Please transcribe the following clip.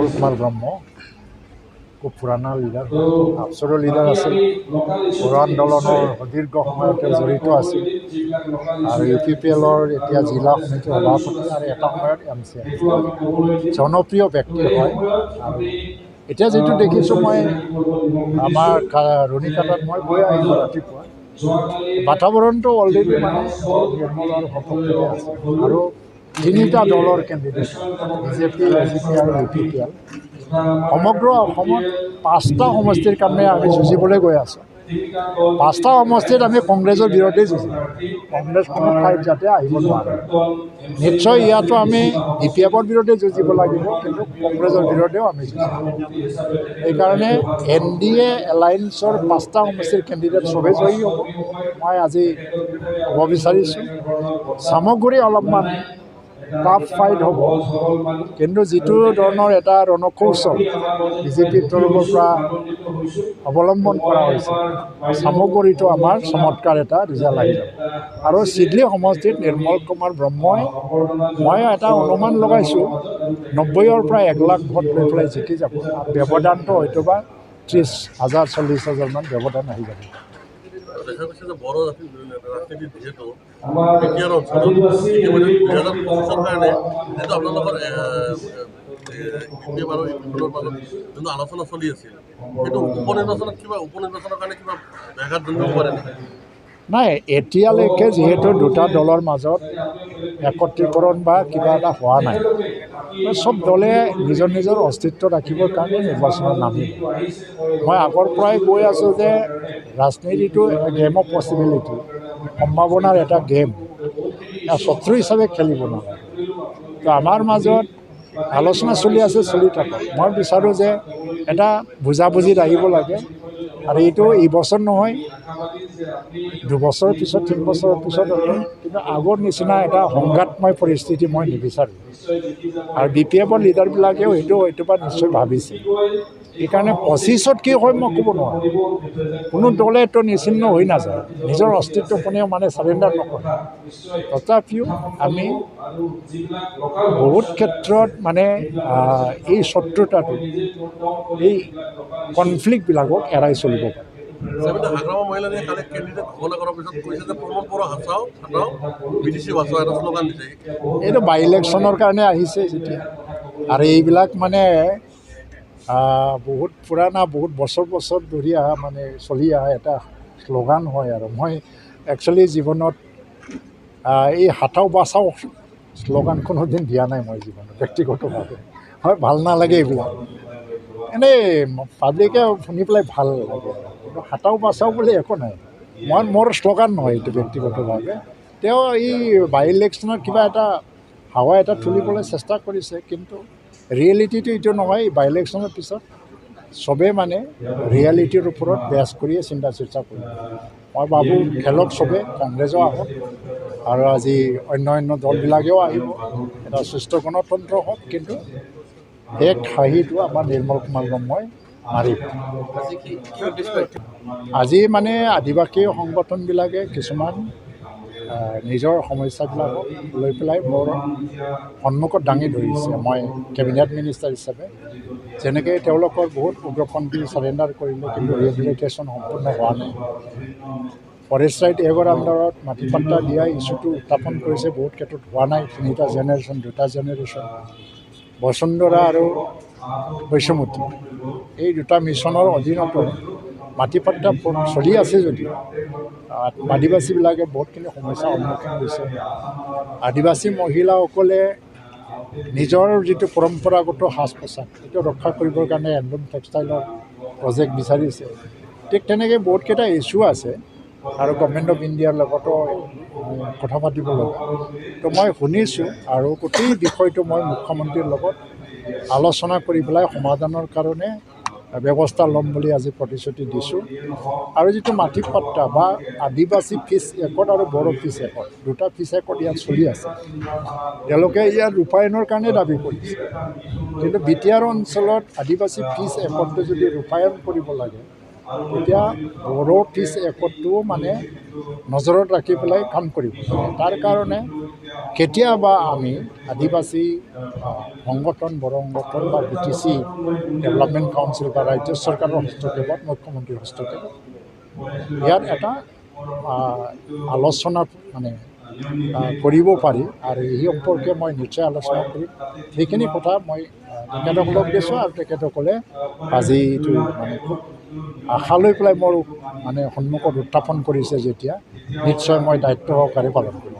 নিৰ্মল কুমাৰ ব্ৰহ্ম খুব পুৰণা leader আপচৰৰ leader আছিল বড়ো আন্দোলনৰ সুদীৰ্ঘ সময়তে জড়িত আছিল আৰু UPPLৰ এতিয়া জিলা সমিতিৰ সভাপতি আৰু এটা সময়ত MC জনপ্ৰিয় ব্যক্তি হয় আৰু এতিয়া যিটো দেখিছোঁ মই আমাৰ ৰুণিকাটাত মই গৈ আহিলোঁ ৰাতিপুৱা বাতাবৰণটো অলৰেডি মানে নিৰ্মল আৰু সফল আছে আৰু তিনিটা দলৰ কেণ্ডিডেট BJP, AGP আৰু UPPL সমগ্ৰ অসমত 5টা সমষ্টিৰ কাৰণে আমি যুঁজিবলৈ গৈ আছোঁ 5টা সমষ্টিত আমি কংগ্ৰেছৰ বিৰুদ্ধে যুঁজিম কংগ্ৰেছ কোনো ঠাইত যাতে আহিব নোৱাৰে নিশ্চয় ইয়াতো আমি DPFৰ বিৰুদ্ধে যুঁজিব লাগিব কিন্তু কংগ্ৰেছৰ বিৰুদ্ধেও আমি যুঁজিম সেইকাৰণে NDA এলায়েন্সৰ 5টা সমষ্টিৰ কেণ্ডিডেট চবেই জয়ী হ'ব মই আজি ক'ব বিচাৰিছোঁ সামগ্ৰী অলপমান টাফ ফাইট হ'ব কিন্তু যিটো ধৰণৰ এটা ৰণকৌশল BJPৰ তৰফৰ পৰা অৱলম্বন কৰা হৈছে সামগ্ৰীটো আমাৰ চমৎকাৰ এটা ৰিজাল্ট আহি যাব আৰু চিডলি সমষ্টিত নিৰ্মল কুমাৰ ব্ৰহ্মই মই এটা অনুমান লগাইছোঁ 90ৰ পৰা 1 লাখ ভোট লৈ পেলাই জিকি যাব ব্যৱধানটো হয়তো বা 30,000 40,000 মান ব্যৱধান আহি যাব দেখা গৈছে যে বড়ো ৰাজনীতিত যিহেতু এতিয়াৰ অঞ্চলত ইতিমধ্যে 2025ৰ কাৰণে যিহেতু আপোনালোকৰ BPF আৰু ইউপিপিএলৰ মাজত যোনটো আলোচনা চলি আছিল সেইটো উপনিৰ্বাচনৰ কাৰণে কিবা ব্যাঘাত জন্মিব পাৰে নেকি নাই এতিয়ালৈকে যিহেতু দুটা দলৰ মাজত একত্ৰীকৰণ বা কিবা এটা হোৱা নাই সব দলে নিজৰ নিজৰ অস্তিত্ব ৰাখিবৰ কাৰণে নিৰ্বাচনত নামিব মই আগৰ পৰাই কৈ আছোঁ যে ৰাজনীতিটো গেম অফ পচিবিলিটি সম্ভাৱনাৰ এটা গেম শত্ৰু হিচাপে খেলিব নালাগে তো আমাৰ মাজত আলোচনা চলি আছে চলি থাকক মই বিচাৰোঁ যে এটা বুজাবুজিত আহিব লাগে আৰু এইটো এইবছৰ নহয় 2 বছৰৰ পিছত 3 বছৰৰ পিছত কিন্তু আগৰ নিচিনা এটা সংঘাতময় পৰিস্থিতি মই নিবিচাৰোঁ আৰু BPFৰ লিডাৰবিলাকেও এইটো বা নিশ্চয় ভাবিছে সেইকাৰণে 25ত কি হয় মই ক'ব নোৱাৰোঁ কোনো দলেতো নিশ্চিন্ন হৈ নাযায় নিজৰ অস্তিত্ব কোনেও মানে চাৰেণ্ডাৰ নকৰে তথাপিও আমি বহুত ক্ষেত্ৰত মানে এই শত্ৰুতাটো এই কনফ্লিক্টবিলাকক এৰাই চলিব পাৰে হাগ্ৰামা মহিলানীয়ে কালি কেণ্ডিডেট ঘোষণা কৰাৰ পিছত কৈছে যে প্ৰমোদ বড়ো হাচাও BTC বাচাও এটা শ্লোগান দিছে এইটো বাই ইলেকশ্যনৰ কাৰণে আহিছে যেতিয়া আৰু এইবিলাক মানে বহুত পুৰণা বহুত বছৰ ধৰি মানে চলি অহা এটা শ্লোগান হয় আৰু মই একচুৱেলি জীৱনত এই হাতাও বাচাও শ্লোগান কোনোদিন দিয়া নাই মই জীৱনত ব্যক্তিগতভাৱে হয় ভাল নালাগে এইবিলাক এনেই পাব্লিকে শুনি পেলাই ভাল লাগে কিন্তু হাতাও বাচাও বুলি একো নাই মোৰ শ্লোগান নহয় এইটো ব্যক্তিগতভাৱে তেওঁ এই বাই ইলেকশ্যনত কিবা এটা হাৱা এটা তুলিবলৈ চেষ্টা কৰিছে কিন্তু ৰিয়েলিটিটো এইটো নহয় বাই ইলেকশ্যনৰ পিছত চবেই মানে ৰিয়েলিটিৰ ওপৰত বেছ কৰিয়ে চিন্তা চৰ্চা কৰিব মই ভাবোঁ খেলক চবে কংগ্ৰেছো আহক আৰু আজি অন্য দলবিলাকেও আহিব এটা সুস্থ গণতন্ত্ৰ হওক কিন্তু এক হাঁহিটো আমাৰ নিৰ্মল কুমাৰ ব্ৰহ্মই মাৰিব আজি মানে আদিবাসী সংগঠনবিলাকে কিছুমান নিজৰ সমস্যাবিলাকক লৈ পেলাই মোৰ সন্মুখত দাঙি ধৰিছে মই কেবিনেট মিনিষ্টাৰ হিচাপে যেনেকৈ তেওঁলোকৰ বহুত উগ্ৰপন্থী চাৰেণ্ডাৰ কৰিলে কিন্তু ৰিহেবিলিটেশ্যন সম্পূৰ্ণ হোৱা নাই ফৰেষ্ট ৰাইট এগৰ আণ্ডাৰত মাটি পাট্টা দিয়া ইছ্যুটো উত্থাপন কৰিছে বহুত ক্ষেত্ৰত হোৱা নাই 3টা জেনেৰেশ্যন 2টা জেনেৰেশ্যন বসুন্ধৰা আৰু বৈষ্ণৱতী এই 2টা মিছনৰ অধীনতো মাটি পাট্টা চলি আছে যদিও আদিবাসীবিলাকে বহুতখিনি সমস্যাৰ সন্মুখীন হৈছে আদিবাসী মহিলাসকলে নিজৰ যিটো পৰম্পৰাগত সাজ পোছাক সেইটো ৰক্ষা কৰিবৰ কাৰণে হেণ্ডলুম টেক্সটাইলৰ প্ৰজেক্ট বিচাৰিছে ঠিক তেনেকৈ বহুতকেইটা ইছ্যু আছে আৰু গভৰ্ণমেণ্ট অফ ইণ্ডিয়াৰ লগতো কথা পাতিব লগা তো মই শুনিছোঁ আৰু গোটেই বিষয়টো মই মুখ্যমন্ত্ৰীৰ লগত আলোচনা কৰি পেলাই সমাধানৰ কাৰণে ব্যৱস্থা ল'ম বুলি আজি প্ৰতিশ্ৰুতি দিছোঁ আৰু যিটো মাটি পাট্টা বা আদিবাসী ফিজ একট আৰু বড়ো ফিজ একট 2টা ফিজ একট ইয়াত চলি আছে তেওঁলোকে ইয়াত ৰূপায়ণৰ কাৰণে দাবী কৰিছে কিন্তু BTR অঞ্চলত আদিবাসী ফিজ একটটো যদি ৰূপায়ণ কৰিব লাগে তেতিয়া বড়ো ত্ৰিছ একতটোও মানে নজৰত ৰাখি পেলাই কাম কৰিব লাগে। তাৰ কাৰণে কেতিয়াবা আমি আদিবাসী সংগঠন বড়ো সংগঠন বা BTC ডেভেলপমেণ্ট কাউন্সিল বা ৰাজ্য চৰকাৰৰ হস্তক্ষেপত মুখ্যমন্ত্ৰীৰ হস্তক্ষেপত ইয়াত এটা আলোচনা মানে কৰিব পাৰি আৰু এই সম্পৰ্কে মই নিশ্চয় আলোচনা কৰিম। সেইখিনি কথা মই তেখেতসকলক দিছোঁ আৰু তেখেতসকলে আজি এইটো মানে খুব আশা লৈ পেলাই মোৰ মানে সন্মুখত উত্থাপন কৰিছে যেতিয়া নিশ্চয় মই দায়িত্ব সহকাৰে পালন কৰিম।